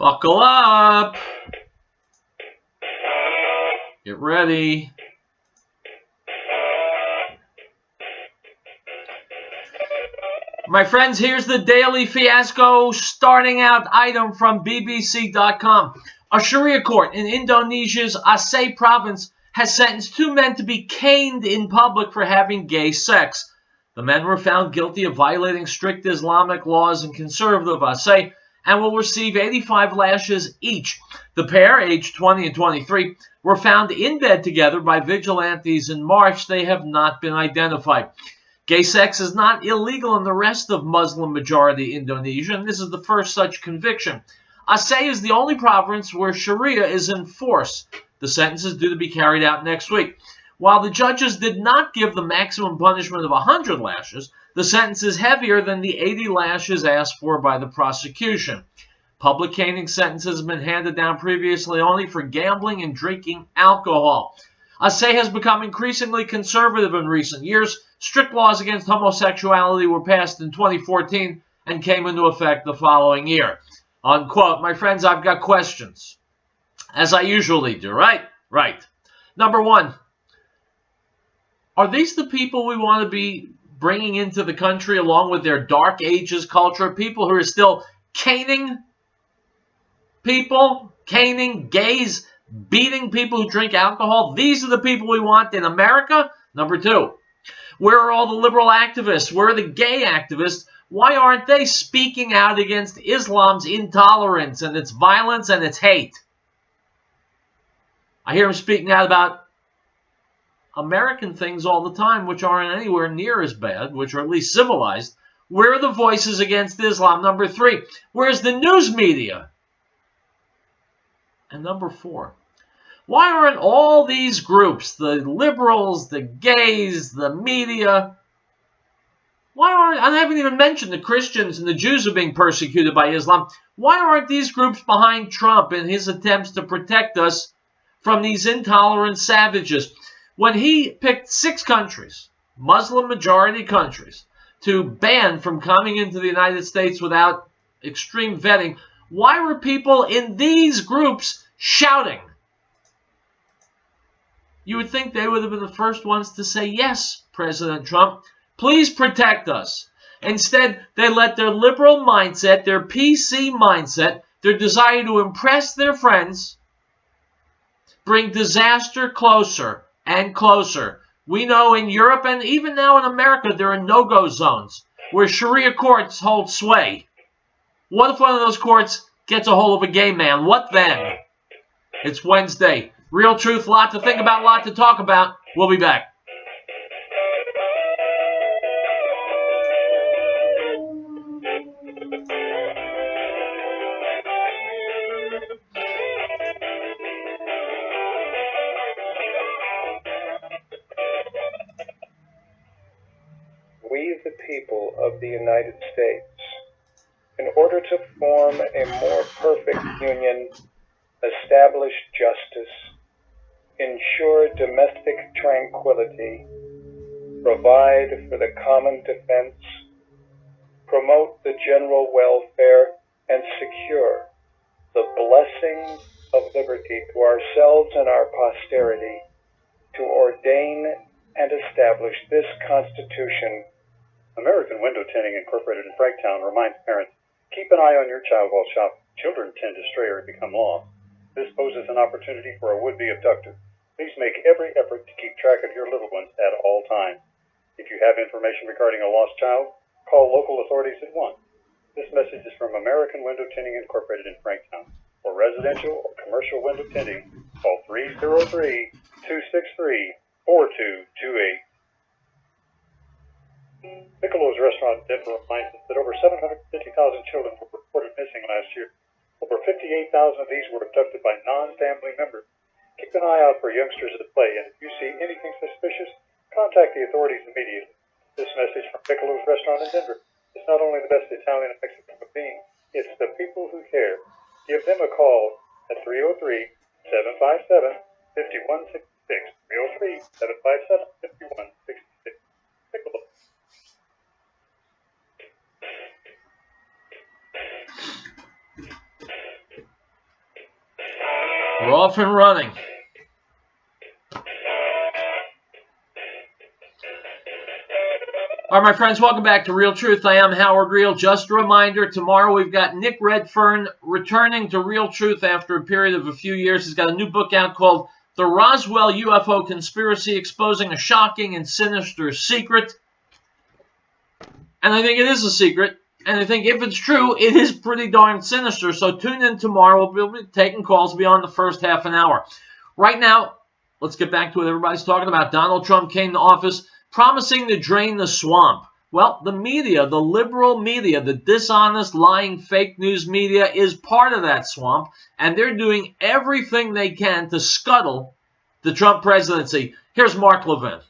Buckle up. Get ready. My friends, here's the daily fiasco starting out item from BBC.com. A Sharia court in Indonesia's Aceh province has sentenced 2 men to be caned in public for having gay sex. The men were found guilty of violating strict Islamic laws in conservative Aceh and will receive 85 lashes each. The pair, aged 20 and 23, were found in bed together by vigilantes in March. They have not been identified. Gay sex is not illegal in the rest of Muslim-majority Indonesia, and this is the first such conviction. Aceh is the only province where Sharia is in force. The sentence is due to be carried out next week. While the judges did not give the maximum punishment of 100 lashes, the sentence is heavier than the 80 lashes asked for by the prosecution. Public caning sentences have been handed down previously only for gambling and drinking alcohol. Aceh has become increasingly conservative in recent years. Strict laws against homosexuality were passed in 2014 and came into effect the following year. Unquote. My friends, I've got questions, as I usually do, right? Right. Number one, are these the people we want to be bringing into the country along with their dark ages culture? People who are still caning people, caning gays, beating people who drink alcohol? These are the people we want in America? Number two, where are all the liberal activists? Where are the gay activists? Why aren't they speaking out against Islam's intolerance and its violence and its hate? I hear them speaking out about American things all the time, which aren't anywhere near as bad, which are at least civilized. Where are the voices against Islam? Number three, where's the news media? And number four, why aren't all these groups, the liberals, the gays, the media, I haven't even mentioned the Christians and the Jews are being persecuted by Islam. Why aren't these groups behind Trump in his attempts to protect us from these intolerant savages? When he picked 6 countries, Muslim-majority countries, to ban from coming into the United States without extreme vetting, why were people in these groups shouting? You would think they would have been the first ones to say, yes, President Trump, please protect us. Instead, they let their liberal mindset, their PC mindset, their desire to impress their friends, bring disaster closer and closer. We know in Europe and even now in America, there are no-go zones where Sharia courts hold sway. What if one of those courts gets a hold of a gay man? What then? It's Wednesday. Riell Truth, lot to think about, lot to talk about. We'll be back. We, the people of the United States, in order to form a more perfect union, establish justice, ensure domestic tranquility, provide for the common defense, promote the general welfare, and secure the blessings of liberty to ourselves and our posterity, to ordain and establish this Constitution. American Window Tinting Incorporated in Franktown reminds parents, keep an eye on your child while shopping. Children tend to stray or become lost. This poses an opportunity for a would-be abductor. Please make every effort to keep track of your little ones at all times. If you have information regarding a lost child, call local authorities at once. This message is from American Window Tinting Incorporated in Franktown. For residential or commercial window tinting, call 303-263-4228. Piccolo's Restaurant in Denver reminds us that over 750,000 children were reported missing last year. Over 58,000 of these were abducted by non-family members. Keep an eye out for youngsters at play, and if you see anything suspicious, contact the authorities immediately. This message from Piccolo's Restaurant in Denver is not only the best Italian and Mexican cuisine, it's the people who care. Give them a call at 303-757-5166. 303-757-5166. Piccolo. We're off and running. All right, my friends, welcome back to Riell Truth. I am Howard Riell. Just a reminder, tomorrow we've got Nick Redfern returning to Riell Truth after a period of a few years. He's got a new book out called The Roswell UFO Conspiracy, Exposing a Shocking and Sinister Secret. And I think it is a secret. And I think if it's true, it is pretty darn sinister. So tune in tomorrow. We'll be taking calls beyond the first half an hour. Right now, let's get back to what everybody's talking about. Donald Trump came to office promising to drain the swamp. Well, the media, the liberal media, the dishonest, lying, fake news media is part of that swamp, and they're doing everything they can to scuttle the Trump presidency. Here's Mark Levin.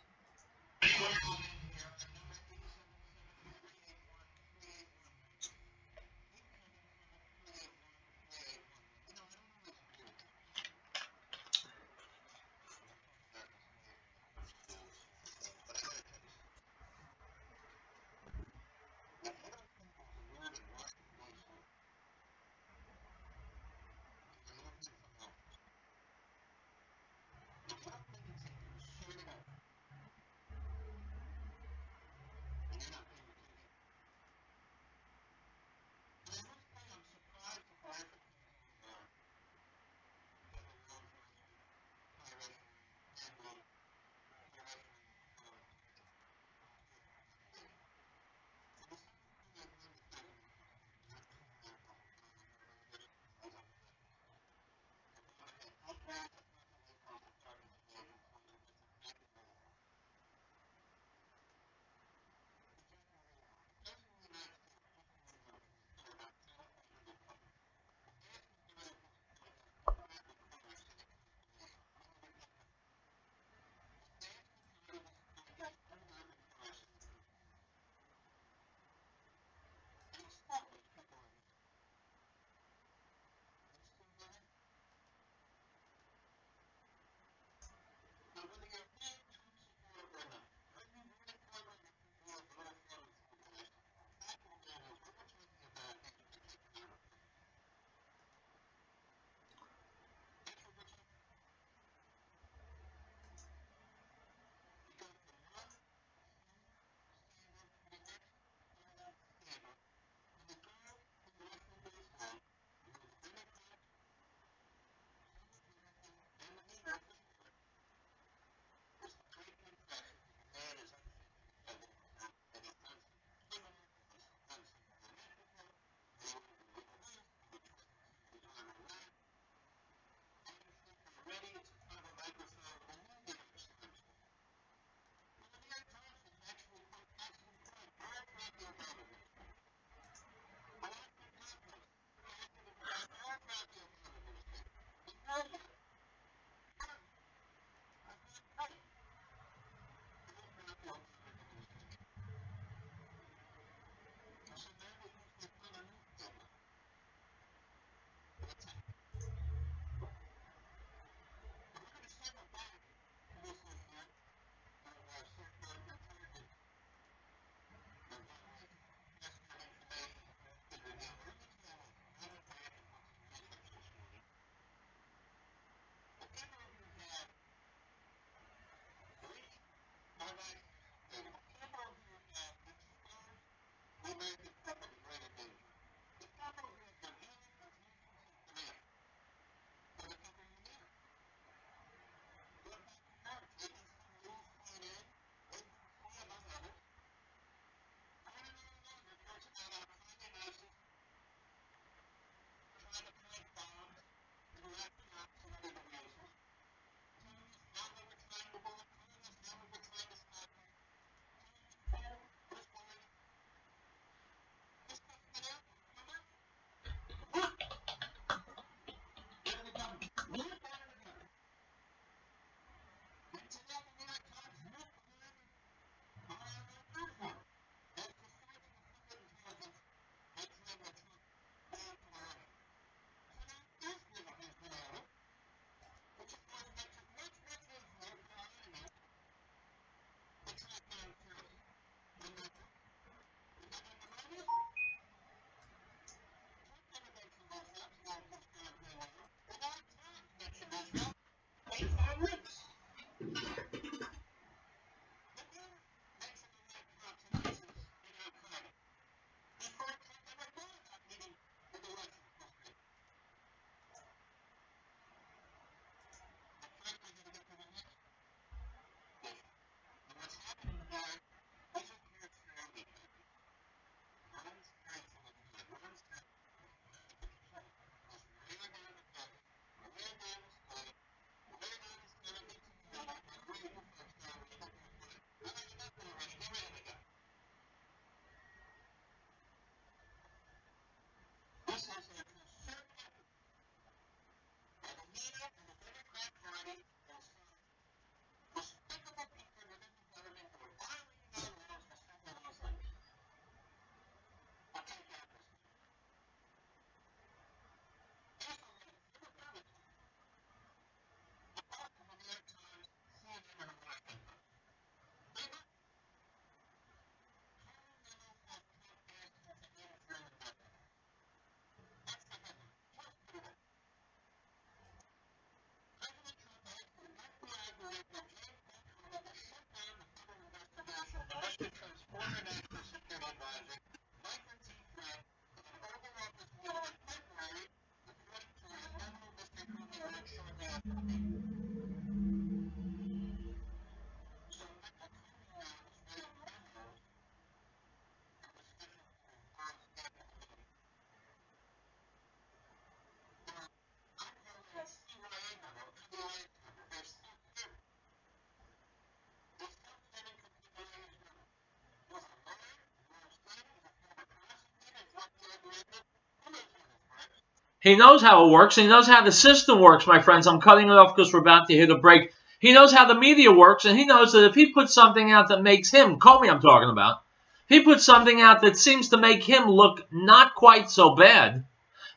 He knows how it works. He knows how the system works, my friends. I'm cutting it off because we're about to hit a break. He knows how the media works, and he knows that if he puts something out that makes him, Comey I'm talking about, he puts something out that seems to make him look not quite so bad,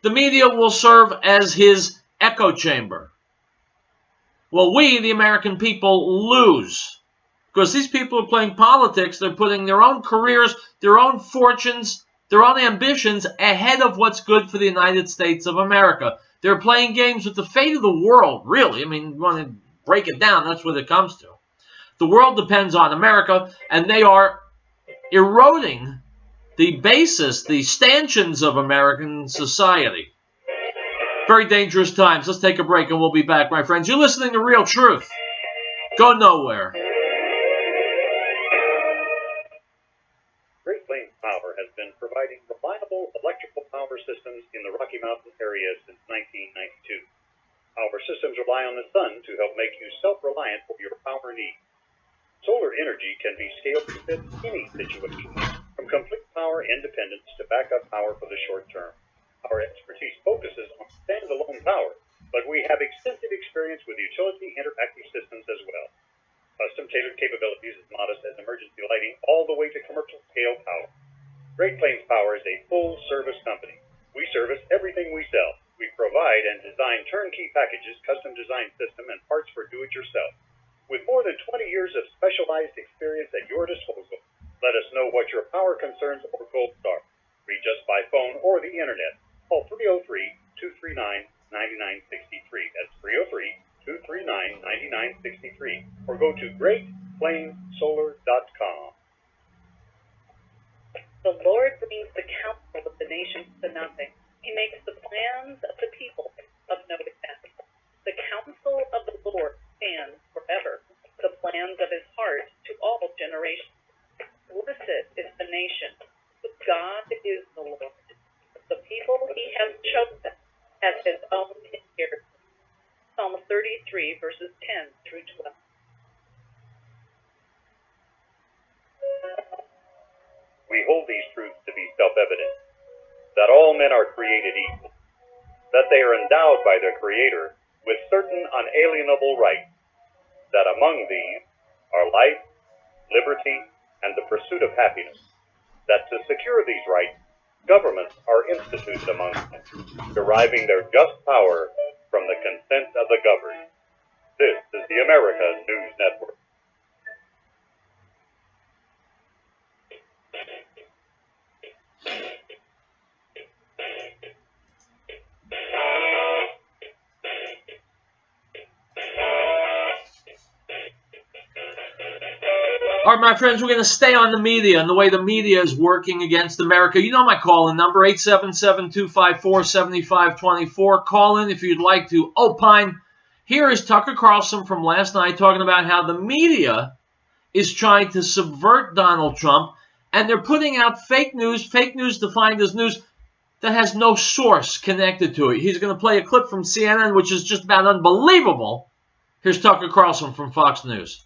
the media will serve as his echo chamber. Well, we, the American people, lose. Because these people are playing politics. They're putting their own careers, their own fortunes, their own ambitions ahead of what's good for the United States of America. They're playing games with the fate of the world, really. I mean, you want to break it down, that's what it comes to. The world depends on America, and they are eroding the basis, the stanchions of American society. Very dangerous times. Let's take a break, and we'll be back, my friends. You're listening to Riell Truth. Go nowhere. Great Plains Power has been providing reliable electrical power systems in the Rocky Mountain area since 1992. Our systems rely on the sun to help make you self-reliant for your power needs. Solar energy can be scaled to fit any situation, from complete power independence to backup power for the short term. Our expertise focuses on standalone power, but we have extensive experience with utility interactive systems as well. Custom-tailored capabilities as modest as emergency lighting all the way to commercial-scale power. Great Plains Power is a full-service company. We service everything we sell. We provide and design turnkey packages, custom-designed system, and parts for do-it-yourself. With more than 20 years of specialized experience at your disposal, let us know what your power concerns or goals are. Reach us by phone or the internet. Call 303-239-9963. That's 303-239-9963. Or go to GreatPlainsSolar.com. The Lord brings the counsel of the nations to nothing. He makes the plans of the people of no effect. The counsel of the Lord stands forever, the plans of his heart to all generations. Blessed is the nation, but God is the Lord. The people he has chosen as his own inheritance. Psalm 33, verses 10 through 12. We hold these truths to be self-evident, that all men are created equal, that they are endowed by their Creator with certain unalienable rights, that among these are life, liberty, and the pursuit of happiness, that to secure these rights, governments are instituted among them, deriving their just power from the consent of the governed. This is the America News Network. All right, my friends, we're going to stay on the media and the way the media is working against America. You know my call-in number, 877-254-7524. Call in if you'd like to opine. Here is Tucker Carlson from last night talking about how the media is trying to subvert Donald Trump, and they're putting out fake news defined as news that has no source connected to it. He's going to play a clip from CNN, which is just about unbelievable. Here's Tucker Carlson from Fox News.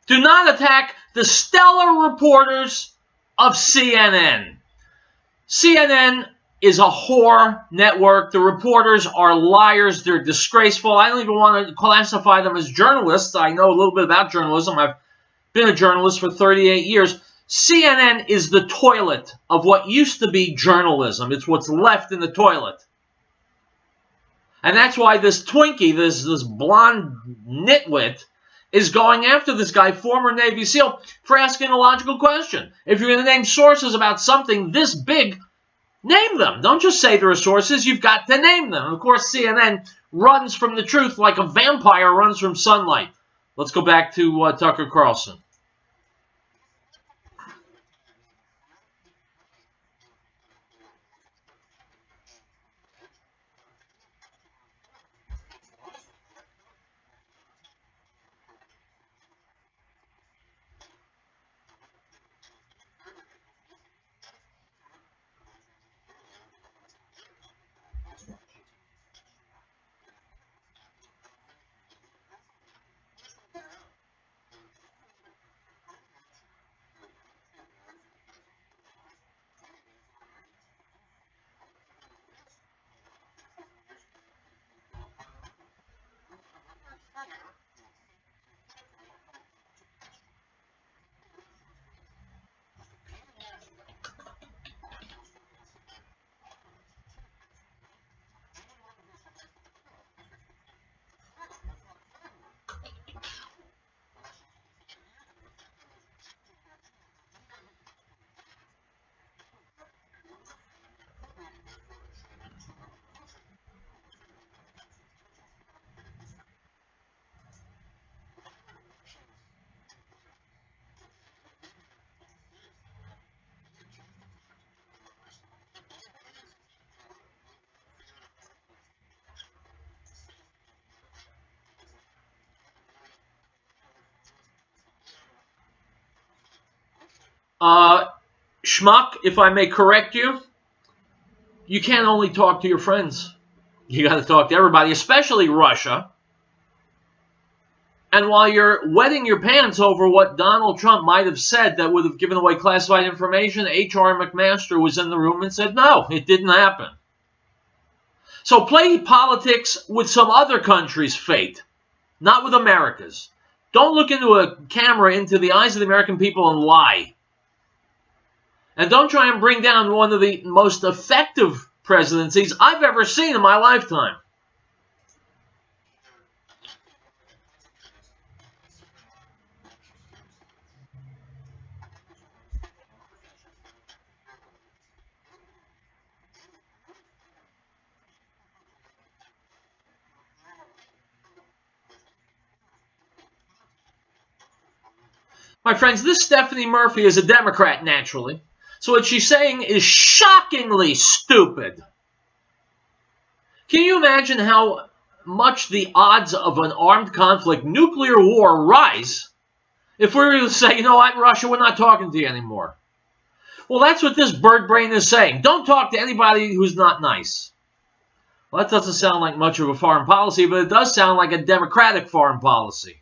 Do not attack the stellar reporters of CNN. CNN is a whore network. The reporters are liars. They're disgraceful. I don't even want to classify them as journalists. I know a little bit about journalism. I've been a journalist for 38 years. CNN is the toilet of what used to be journalism. It's what's left in the toilet. And that's why this Twinkie, this blonde nitwit, is going after this guy, former Navy SEAL, for asking a logical question. If you're going to name sources about something this big, name them. Don't just say there are sources. You've got to name them. And of course, CNN runs from the truth like a vampire runs from sunlight. Let's go back to Tucker Carlson. Schmuck, if I may correct you, you can't only talk to your friends. You got to talk to everybody, especially Russia. And while you're wetting your pants over what Donald Trump might have said that would have given away classified information, H.R. McMaster was in the room and said, no, it didn't happen. So play politics with some other country's fate, not with America's. Don't look into a camera into the eyes of the American people and lie. And don't try and bring down one of the most effective presidencies I've ever seen in my lifetime. My friends, this Stephanie Murphy is a Democrat, naturally. So what she's saying is shockingly stupid. Can you imagine how much the odds of an armed conflict, nuclear war, rise if we were to say, you know what, Russia, we're not talking to you anymore? Well, that's what this bird brain is saying. Don't talk to anybody who's not nice. Well, that doesn't sound like much of a foreign policy, but it does sound like a democratic foreign policy.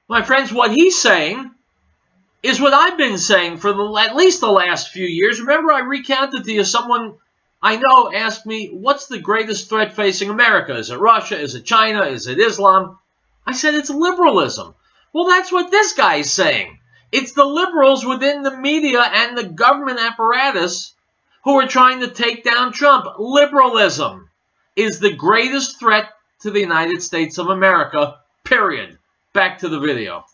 My friends, what he's saying is what I've been saying for at least the last few years. Remember, I recounted to you, someone I know asked me, what's the greatest threat facing America? Is it Russia? Is it China? Is it Islam? I said it's liberalism. Well, that's what this guy is saying. It's the liberals within the media and the government apparatus who are trying to take down Trump. Liberalism is the greatest threat to the United States of America, period. Back to the video.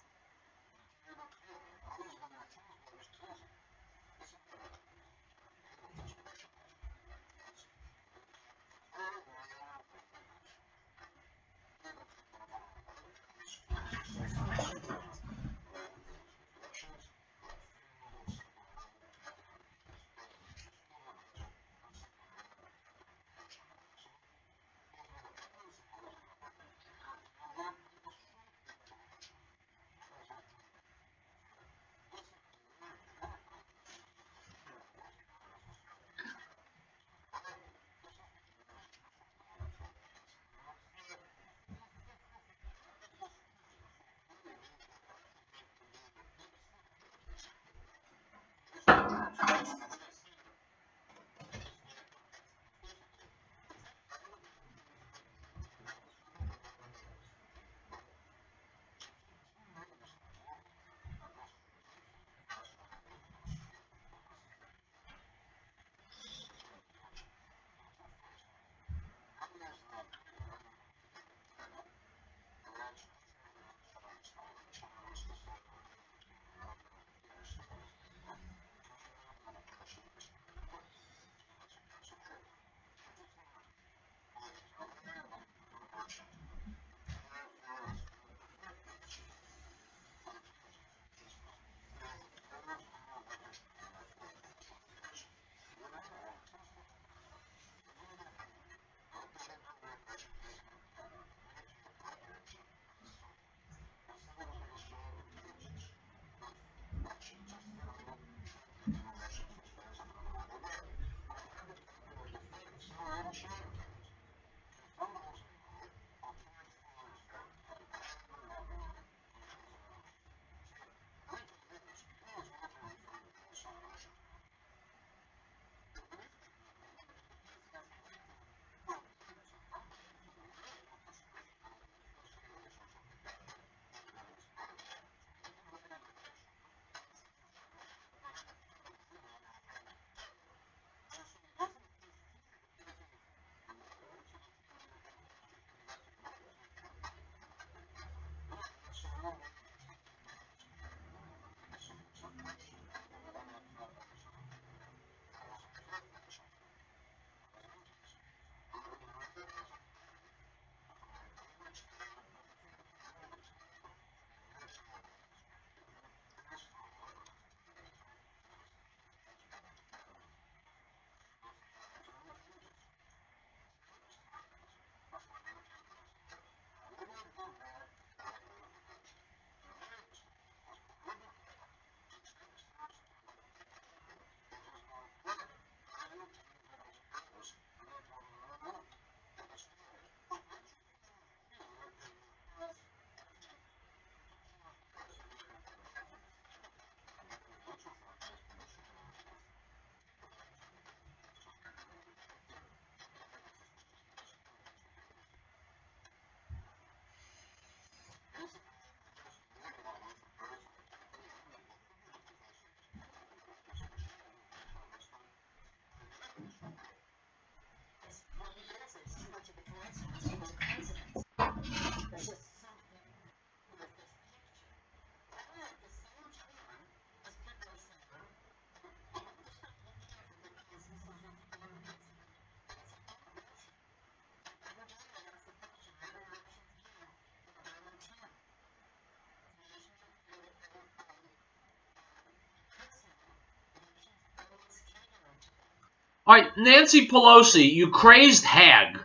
All right, Nancy Pelosi, you crazed hag.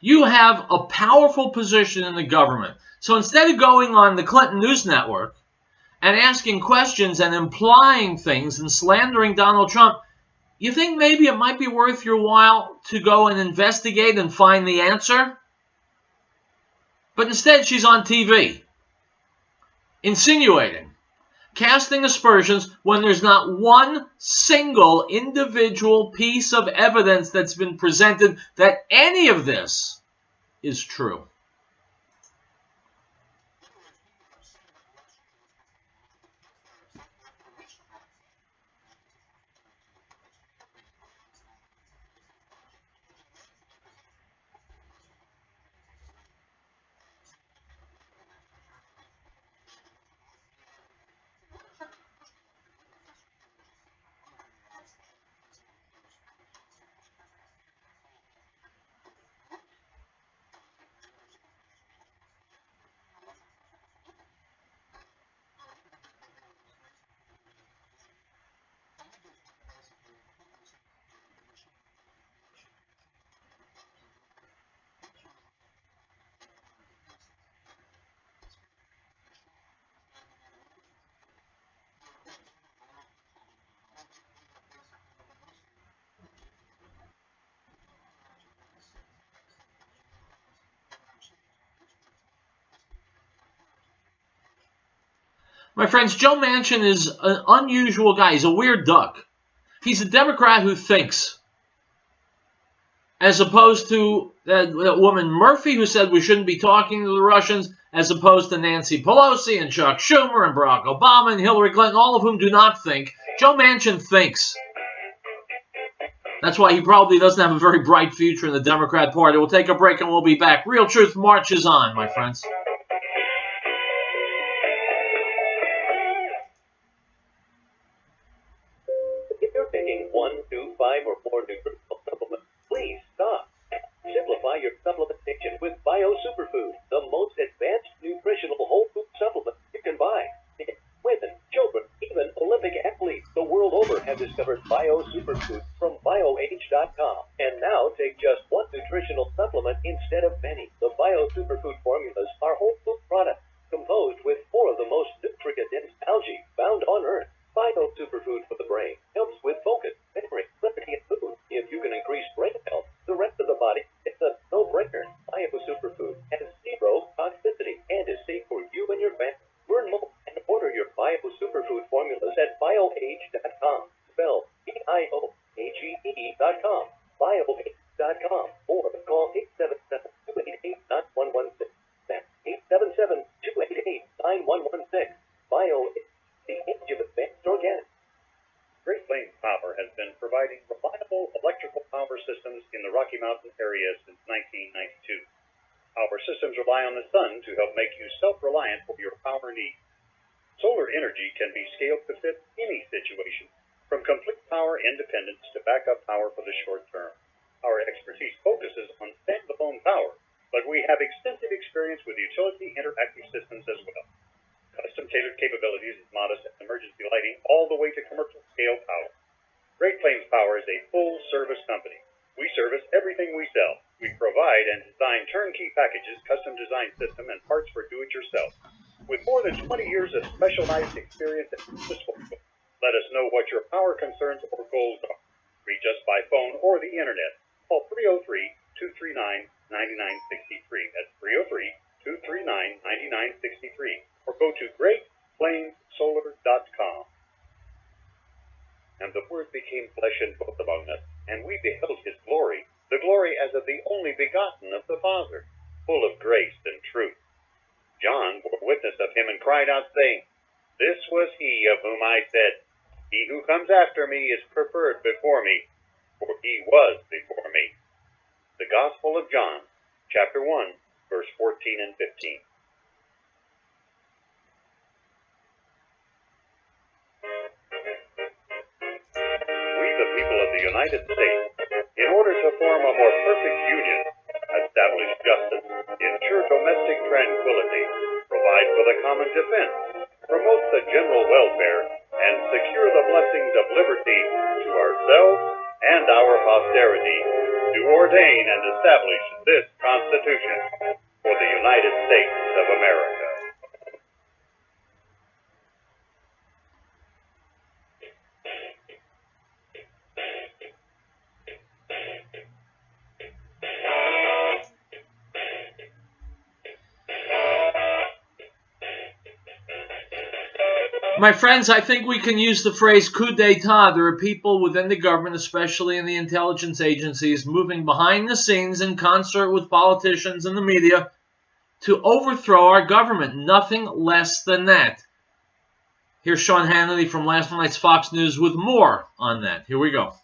You have a powerful position in the government. So instead of going on the Clinton News Network and asking questions and implying things and slandering Donald Trump, you think maybe it might be worth your while to go and investigate and find the answer? But instead, she's on TV. insinuating, casting aspersions when there's not one single individual piece of evidence that's been presented that any of this is true. My friends, Joe Manchin is an unusual guy. He's a weird duck. He's a Democrat who thinks, as opposed to that woman Murphy who said we shouldn't be talking to the Russians, as opposed to Nancy Pelosi and Chuck Schumer and Barack Obama and Hillary Clinton, all of whom do not think. Joe Manchin thinks. That's why he probably doesn't have a very bright future in the Democrat Party. We'll take a break and we'll be back. Real Truth marches on, my friends. Discovered bio superfoods from bioage.com, and now take just one nutritional supplement instead of many. The bio superfood formulas are whole food products composed with 4 of the most nutrient-dense algae found on Earth. Bio superfood for the brain helps with focus, memory, clarity, and mood. If you can increase brain health, the rest of the body is a no-brainer. Bio superfood has 0 toxicity and is safe for you and your family. Learn more and order your bio superfood formulas at bioage.com. Spelled BIOAGE.com, bioage.com, or call 877-288-9116. That's 877-288-9116. Bioage, the age of advanced organics. Great Plains Power has been providing reliable electrical power systems in the Rocky Mountain area since 1992. Our systems rely on the sun to help make you self-reliant for your power needs. Solar energy can be scaled to fit any situation, from complete power independence to backup power for the short term. Our expertise focuses on standalone power, but we have extensive experience with utility interactive systems as well. Custom-tailored capabilities of modest emergency lighting all the way to commercial-scale power. Great Plains Power is a full-service company. We service everything we sell. We provide and design turnkey packages, custom-designed system, and parts for do-it-yourself. With more than 20 years of specialized experience and disposal, let us know what your power concerns or goals are. Reach us by phone or the internet. Call 303-239-9963. That's 303-239-9963. Or go to GreatPlainsSolar.com. And the Word became flesh and dwelt among us, and we beheld his glory, the glory as of the only begotten of the Father, full of grace and truth. John bore witness of him and cried out, saying, This was he of whom I said, He who comes after me is preferred before me, for he was before me. The Gospel of John, chapter 1, verse 14 and 15. We, the people of the United States, in order to form a more perfect union, establish justice, ensure domestic tranquility, provide for the common defense, promote the general welfare, and secure the blessings of liberty to ourselves and our posterity, do ordain and establish this Constitution for the United States of America. My friends, I think we can use the phrase coup d'etat. There are people within the government, especially in the intelligence agencies, moving behind the scenes in concert with politicians and the media to overthrow our government. Nothing less than that. Here's Sean Hannity from last night's Fox News with more on that. Here we go.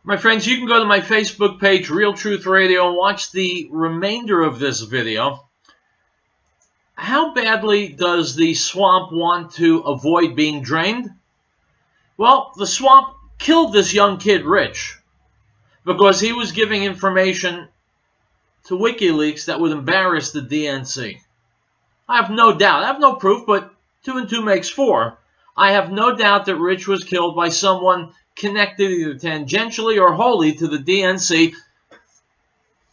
My friends, you can go to my Facebook page, Riell Truth Radio, and watch the remainder of this video. How badly does the swamp want to avoid being drained? Well, the swamp killed this young kid, Rich, because he was giving information to WikiLeaks that would embarrass the DNC. I have no doubt, I have no proof, but 2 and 2 makes 4. I have no doubt that Rich was killed by someone connected either tangentially or wholly to the DNC,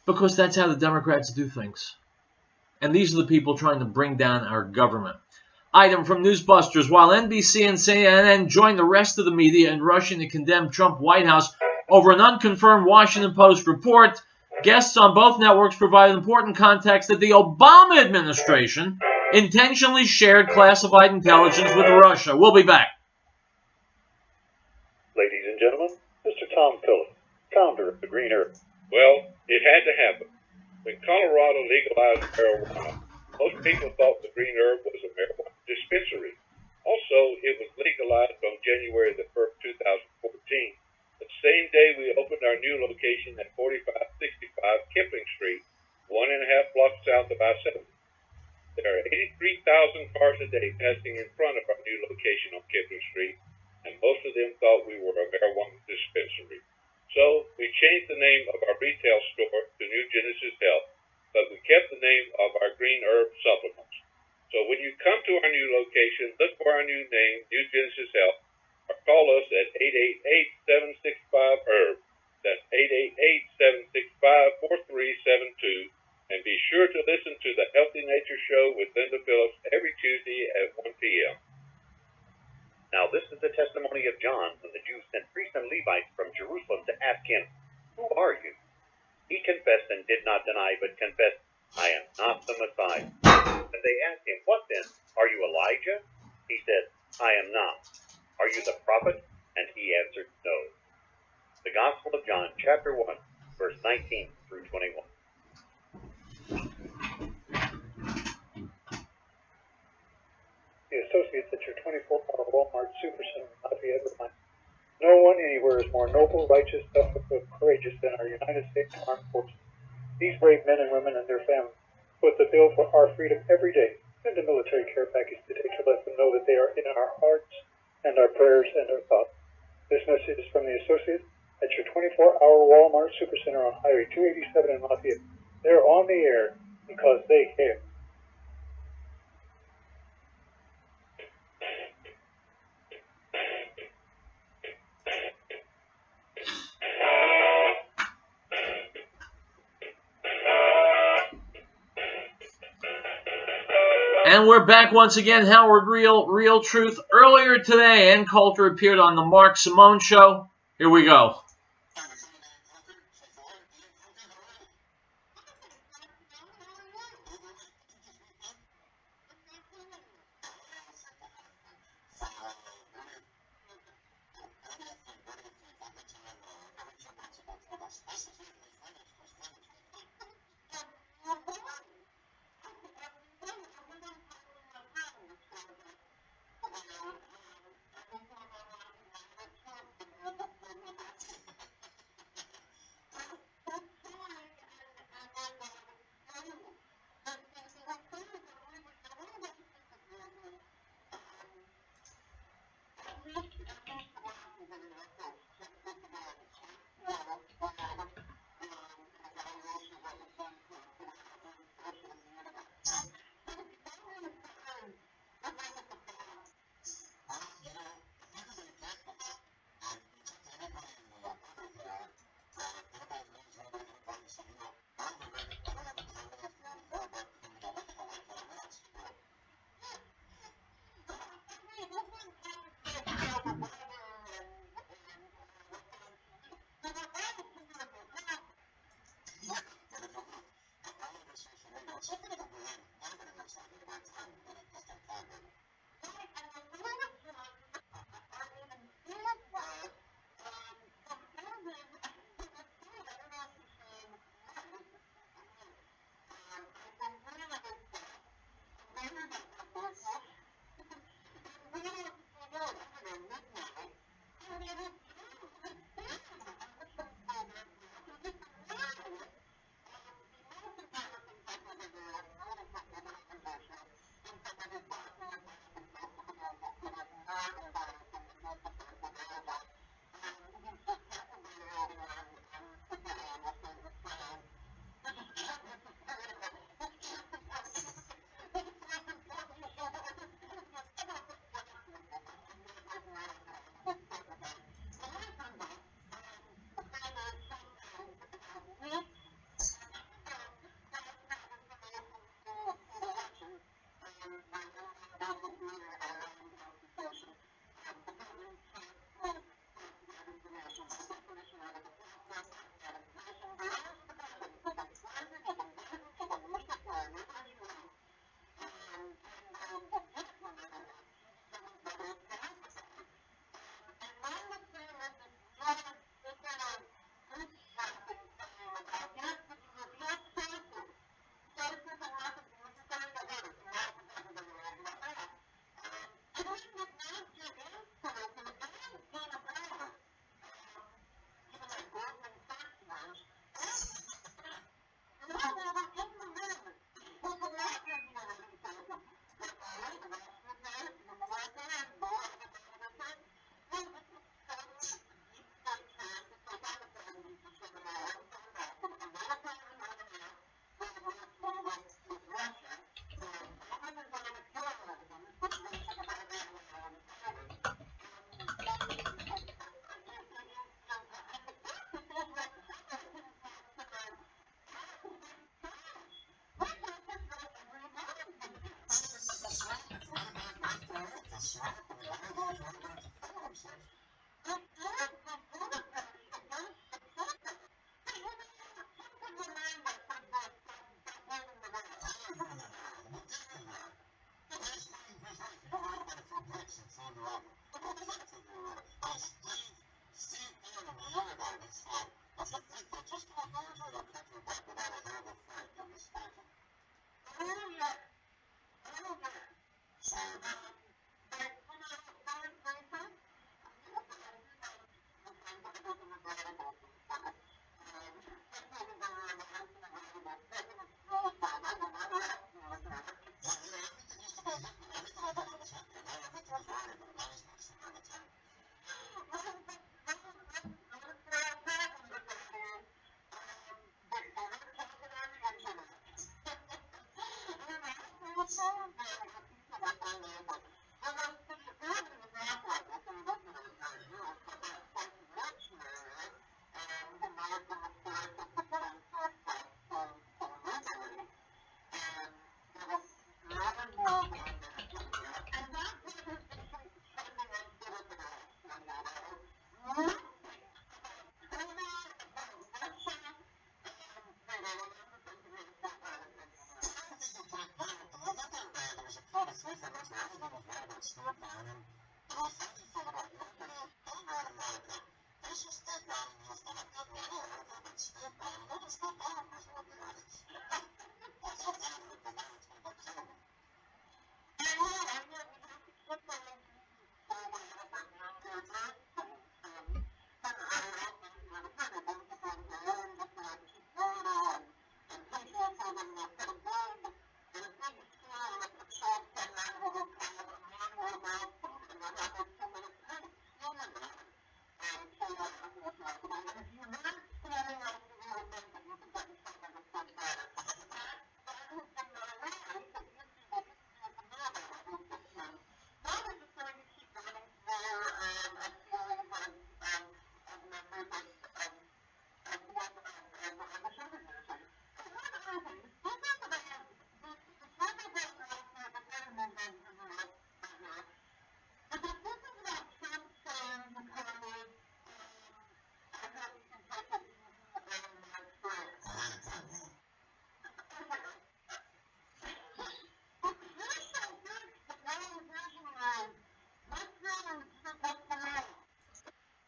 because that's how the Democrats do things. And these are the people trying to bring down our government. Item from Newsbusters. While NBC and CNN joined the rest of the media in rushing to condemn Trump White House over an unconfirmed Washington Post report, guests on both networks provided important context that the Obama administration intentionally shared classified intelligence with Russia. We'll be back. Ladies and gentlemen, Mr. Tom Phillips, founder of the Green Earth. Well, it had to happen. When Colorado legalized marijuana, most people thought the Green Herb was a marijuana dispensary. Also, it was legalized on January the 1st, 2014. The same day we opened our new location at 4565 Kipling Street, 1.5 blocks south of I-70. There are 83,000 cars a day passing in front of our new location on Kipling Street, and most of them thought we were a marijuana dispensary. So we changed the name of our retail store to New Genesis Health, but we kept the name of our Green Herb Supplements. So when you come to our new location, look for our new name, New Genesis Health, or call us at 888-765-HERB. That's 888-765-4372. And be sure to listen to the Healthy Nature Show with Linda Phillips every Tuesday at 1 p.m. Now this is the testimony of John when the Jews sent priests and Levites from Jerusalem to ask him, "Who are you?" He confessed and did not deny, but confessed, "I am not the Messiah." And they asked him, "What then? Are you Elijah?" He said, "I am not." "Are you the prophet?" And he answered, "No." The Gospel of John, chapter 1, verse 19 through 21. The associates at your 24-hour Walmart Supercenter in Lafayette remind you, no one anywhere is more noble, righteous, ethical, and courageous than our United States Armed Forces. These brave men and women and their families foot the bill for our freedom every day. Send a military care package today to let them know that they are in our hearts and our prayers and our thoughts. This message is from the associates at your 24-hour Walmart Supercenter on Highway 287 in Lafayette. They're on the air because they care. And we're back once again. Howard Riell Truth. Earlier today, Ann Coulter appeared on the Mark Simone Show. Here we go.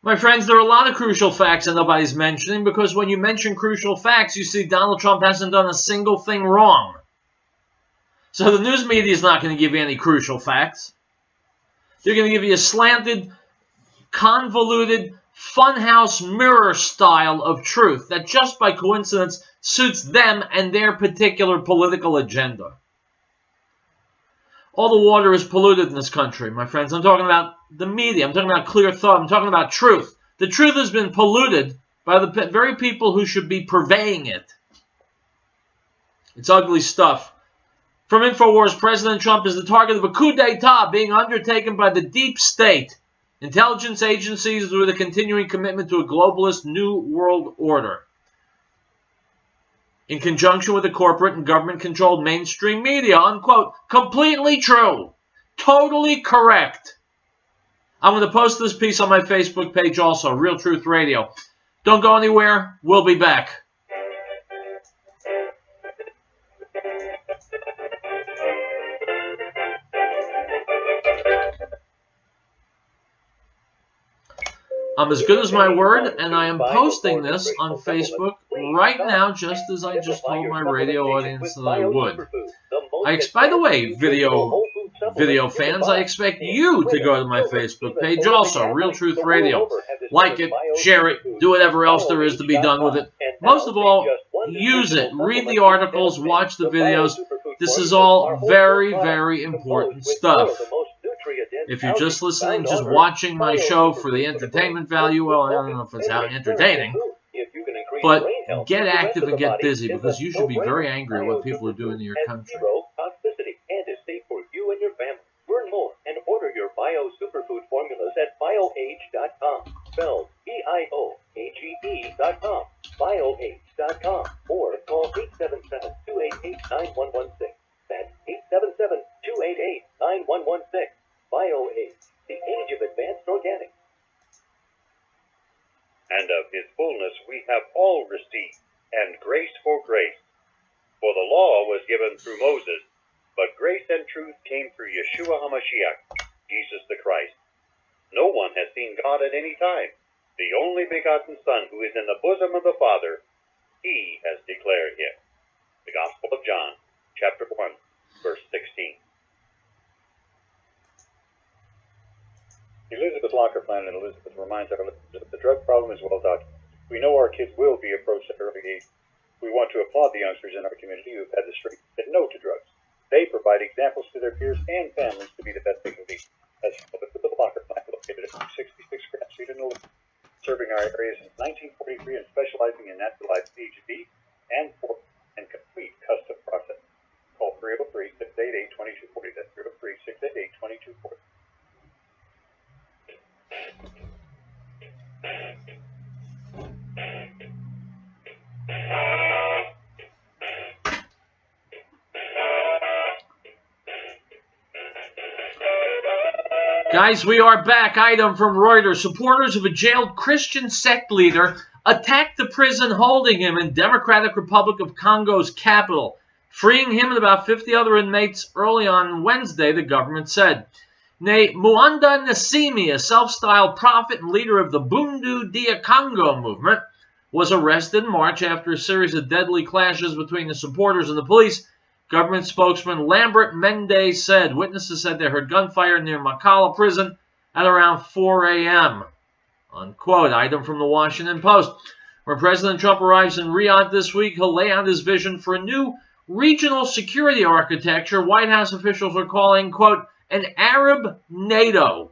My friends, there are a lot of crucial facts that nobody's mentioning, because when you mention crucial facts, you see Donald Trump hasn't done a single thing wrong. So the news media is not going to give you any crucial facts. They're going to give you a slanted, convoluted, funhouse mirror style of truth that just by coincidence suits them and their particular political agenda. All the water is polluted in this country, my friends. I'm talking about the media. I'm talking about clear thought. I'm talking about truth. The truth has been polluted by the very people who should be purveying it. It's ugly stuff. From InfoWars, President Trump is the target of a coup d'etat being undertaken by the deep state, intelligence agencies with a continuing commitment to a globalist new world order, in conjunction with the corporate and government-controlled mainstream media, unquote. Completely true. Totally correct. I'm going to post this piece on my Facebook page also, Riell Truth Radio. Don't go anywhere. We'll be back. I'm as good as my word, and I am posting this on Facebook right now, just as I just told my radio audience that I would. By the way, video fans, I expect you to go to my Facebook page also, Riell Truth Radio. Like it, share it, do whatever else there is to be done with it. Most of all, use it. Read the articles, watch the videos. This is all very, very important stuff. If you're just listening, just watching my show for the entertainment value, well, I don't know if it's how entertaining, but get active and get busy, because you should be very angry at what people are doing to your country. And is safe for you and your family. Learn more and order your Bio Superfood formulas at bioage.com. Spelled BIOAGE.com. Bioage.com. Or call 877-288-9116. That's 877-288-9116. BioAge, the age of and of his fullness we have all received, and grace for grace. For the law was given through Moses, but grace and truth came through Yeshua HaMashiach, Jesus the Christ. No one has seen God at any time. The only begotten Son, who is in the bosom of the Father, he has declared him. The Gospel of John, chapter 1, verse 16. Elizabeth Locker Plan and Elizabeth reminds our listeners that the drug problem is well documented. We know our kids will be approached at early age. We want to applaud the youngsters in our community who have had the strength to say no to drugs. They provide examples to their peers and families to be the best they can be. That's Elizabeth Locker Plan, located at 66 Grand Street in Elizabeth, serving our area since 1943 and specializing in naturalized PhD and pork and complete custom processing. Call 303-688-2240. That's 303-688-2240. Guys, we are back. Item from Reuters. Supporters of a jailed Christian sect leader attacked the prison holding him in Democratic Republic of Congo's capital, freeing him and about 50 other inmates early on Wednesday, the government said. Muanda Nassimi, a self-styled prophet and leader of the Bundu Dia Congo movement, was arrested in March after a series of deadly clashes between the supporters and the police. Government spokesman Lambert Mende said witnesses said they heard gunfire near Makala prison at around 4 a.m. Unquote. Item from the Washington Post. When President Trump arrives in Riyadh this week, he'll lay out his vision for a new regional security architecture White House officials are calling, quote, an Arab NATO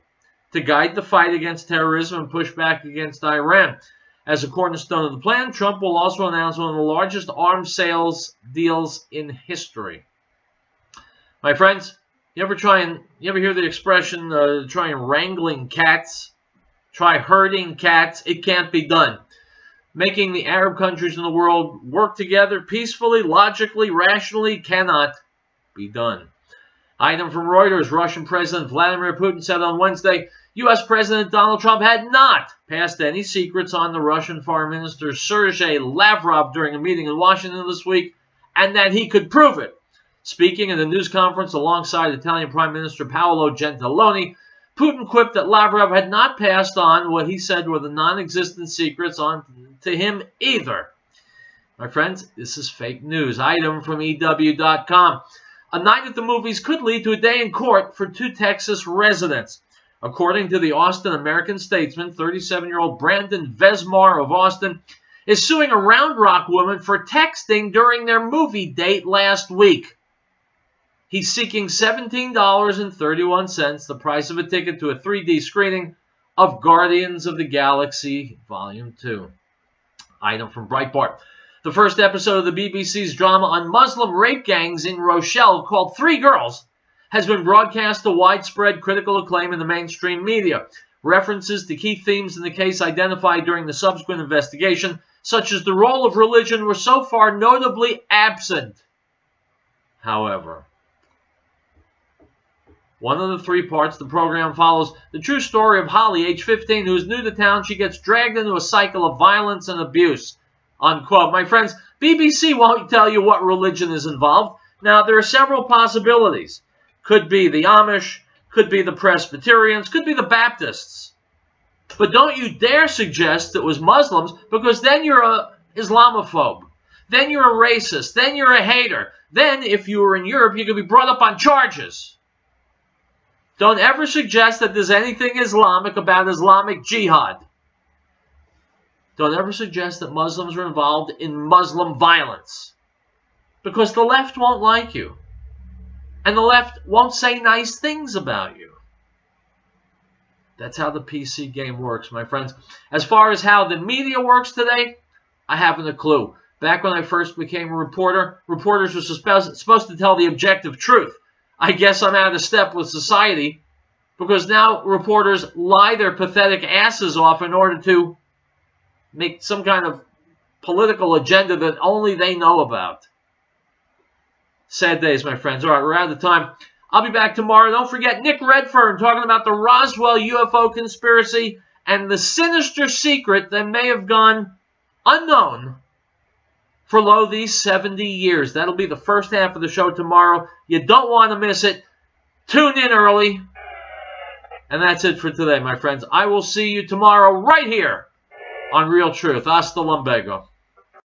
to guide the fight against terrorism and push back against Iran. As a cornerstone of the plan, Trump will also announce one of the largest arms sales deals in history. My friends, you ever hear the expression, try wrangling cats? Try herding cats. It can't be done. Making the Arab countries in the world work together peacefully, logically, rationally cannot be done. Item from Reuters. Russian President Vladimir Putin said on Wednesday, U.S. President Donald Trump had not passed any secrets on the Russian Foreign Minister Sergei Lavrov during a meeting in Washington this week, and that he could prove it. Speaking at a news conference alongside Italian Prime Minister Paolo Gentiloni, Putin quipped that Lavrov had not passed on what he said were the non-existent secrets on to him either. My friends, this is fake news. Item from EW.com. A night at the movies could lead to a day in court for two Texas residents. According to the Austin American-Statesman, 37-year-old Brandon Vesmar of Austin is suing a Round Rock woman for texting during their movie date last week. He's seeking $17.31, the price of a ticket to a 3D screening of Guardians of the Galaxy Volume 2. Item from Breitbart. The first episode of the BBC's drama on Muslim rape gangs in Rochelle, called Three Girls, has been broadcast to widespread critical acclaim in the mainstream media. References to key themes in the case identified during the subsequent investigation, such as the role of religion, were so far notably absent. However, one of the three parts of the program follows the true story of Holly, age 15, who is new to town. She gets dragged into a cycle of violence and abuse. Unquote. My friends, BBC won't tell you what religion is involved. Now, there are several possibilities. Could be the Amish, could be the Presbyterians, could be the Baptists. But don't you dare suggest it was Muslims, because then you're an Islamophobe. Then you're a racist. Then you're a hater. Then, if you were in Europe, you could be brought up on charges. Don't ever suggest that there's anything Islamic about Islamic jihad. Don't ever suggest that Muslims are involved in Muslim violence, because the left won't like you. And the left won't say nice things about you. That's how the PC game works, my friends. As far as how the media works today, I haven't a clue. Back when I first became a reporter, reporters were supposed to tell the objective truth. I guess I'm out of step with society, because now reporters lie their pathetic asses off in order to make some kind of political agenda that only they know about. Sad days, my friends. All right, we're out of time. I'll be back tomorrow. Don't forget Nick Redfern talking about the Roswell UFO conspiracy and the sinister secret that may have gone unknown for lo these 70 years. That'll be the first half of the show tomorrow. You don't want to miss it. Tune in early. And that's it for today, my friends. I will see you tomorrow right here on Riell Truth. Hasta luego.